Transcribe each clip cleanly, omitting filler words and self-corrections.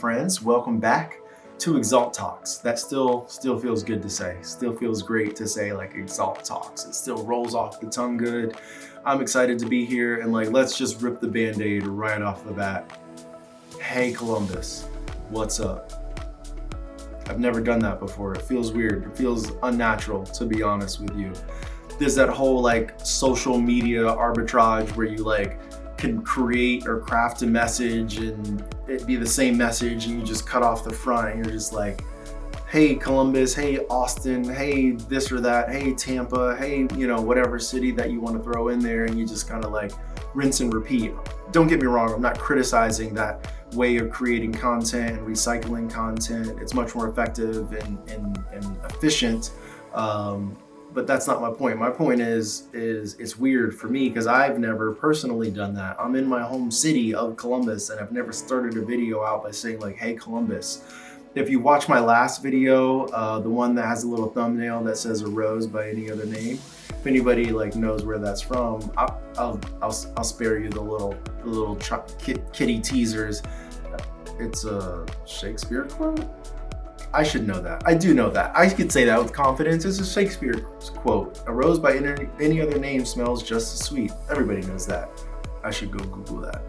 friends. Welcome back to Exalt Talks. That still feels good to say. Still feels great to say like Exalt Talks. It still rolls off the tongue good. I'm excited to be here and like let's just rip the band-aid right off the bat. Hey Columbus, what's up? I've never done that before. It feels weird. It feels unnatural, to be honest with you. There's that whole like social media arbitrage where you like can create or craft a message and it be the same message and you just cut off the front and you're just like, hey Columbus, hey Austin, hey this or that, hey Tampa, hey, you know, whatever city that you want to throw in there, and you just kind of like rinse and repeat. Don't get me wrong, I'm not criticizing that way of creating content and recycling content. It's much more effective and efficient. But that's not my point. My point is it's weird for me because I've never personally done that. I'm in my home city of Columbus and I've never started a video out by saying like, hey Columbus. If you watch my last video, the one that has a little thumbnail that says a rose by any other name, if anybody like knows where that's from, I'll spare you the little kitty teasers. It's a Shakespeare quote. I should know that. I do know that. I could say that with confidence. It's a Shakespeare quote. A rose by any other name smells just as sweet. Everybody knows that. I should go Google that.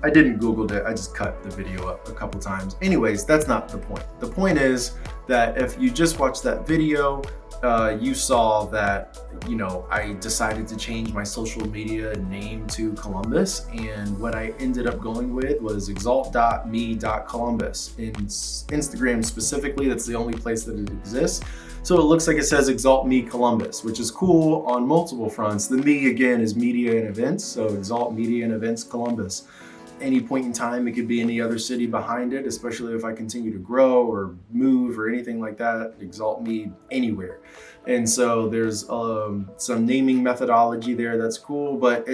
I didn't Google it. I just cut the video up a couple times. Anyways, that's not the point. The point is that if you just watched that video, you saw that, you know, I decided to change my social media name to Columbus, and what I ended up going with was exalt.me.columbus. In Instagram specifically, that's the only place that it exists. So it looks like it says Exalt Me Columbus, which is cool on multiple fronts. The me again is media and events, so Exalt Media and Events Columbus. Any point in time, it could be any other city behind it, especially if I continue to grow or move or anything like that. Exalt me anywhere. And so there's some naming methodology there that's cool, but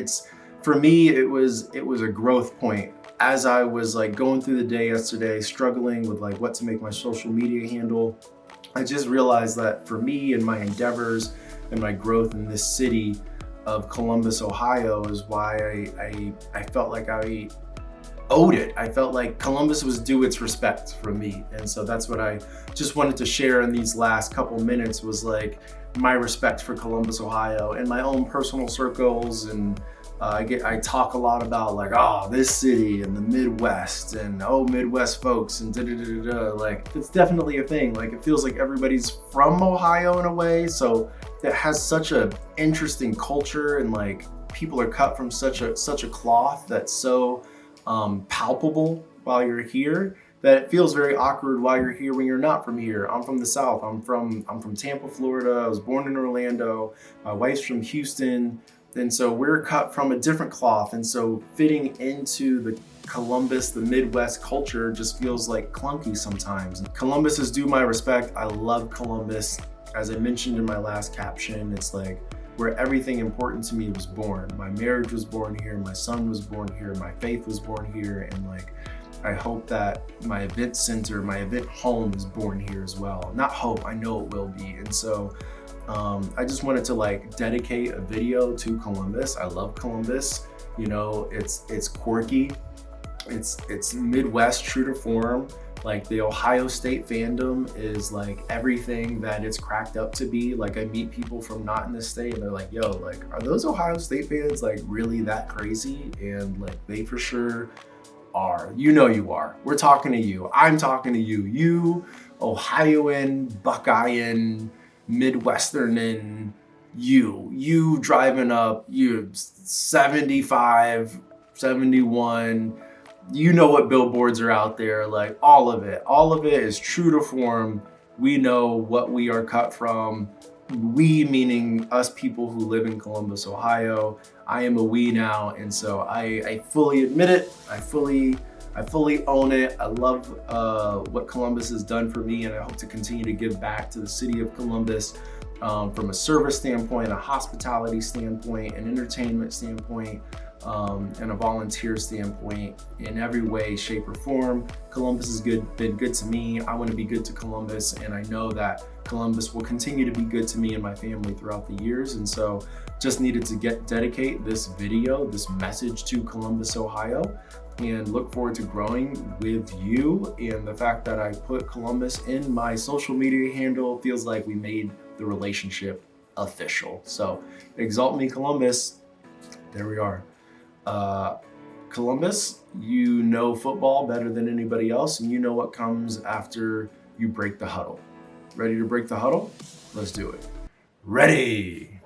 for me, it was a growth point. As I was like going through the day yesterday, struggling with like what to make my social media handle, I just realized that for me and my endeavors and my growth in this city of Columbus, Ohio, is why I felt like I owed it. I felt like Columbus was due its respect from me. And so that's what I just wanted to share in these last couple minutes, was like my respect for Columbus, Ohio, and my own personal circles. And I talk a lot about like, oh, this city and the Midwest and oh, Midwest folks and da-da-da-da-da. Like, it's definitely a thing. Like, it feels like everybody's from Ohio in a way. So it has such a interesting culture, and like people are cut from such a cloth that's so palpable while you're here, that it feels very awkward while you're here when you're not from here. I'm from the South. I'm from Tampa, Florida. I was born in Orlando. My wife's from Houston. And so we're cut from a different cloth. And so fitting into the Columbus, the Midwest culture just feels like clunky sometimes. Columbus is due my respect. I love Columbus. As I mentioned in my last caption, it's like where everything important to me was born. My marriage was born here, my son was born here, my faith was born here, and like I hope that my event center, my event home is born here as well. Not hope, I know it will be. And so I just wanted to like dedicate a video to Columbus. I love Columbus. You know, it's quirky, it's Midwest true to form. Like the Ohio State fandom is like everything that it's cracked up to be. Like I meet people from not in this state and they're like, yo, like, are those Ohio State fans like really that crazy? And like they for sure are. You know you are. We're talking to you. I'm talking to you. You Ohioan, Buckeyean, Midwesternin, you driving up, you 75, 71, you know what billboards are out there, like all of it is true to form. We know what we are cut from. We meaning us people who live in Columbus, Ohio. I am a we now, and so I fully admit it. I fully own it. I love what Columbus has done for me, and I hope to continue to give back to the city of Columbus from a service standpoint, a hospitality standpoint, an entertainment standpoint, and a volunteer standpoint. In every way, shape, or form, Columbus has been good to me. I want to be good to Columbus, and I know that Columbus will continue to be good to me and my family throughout the years. And so just needed to dedicate this video, this message to Columbus, Ohio. and look forward to growing with you. And the fact that I put Columbus in my social media handle feels like we made the relationship official. So Exalt Me Columbus, there we are. Columbus, you know football better than anybody else, and you know what comes after you break the huddle. Ready to break the huddle? Let's do it. Ready.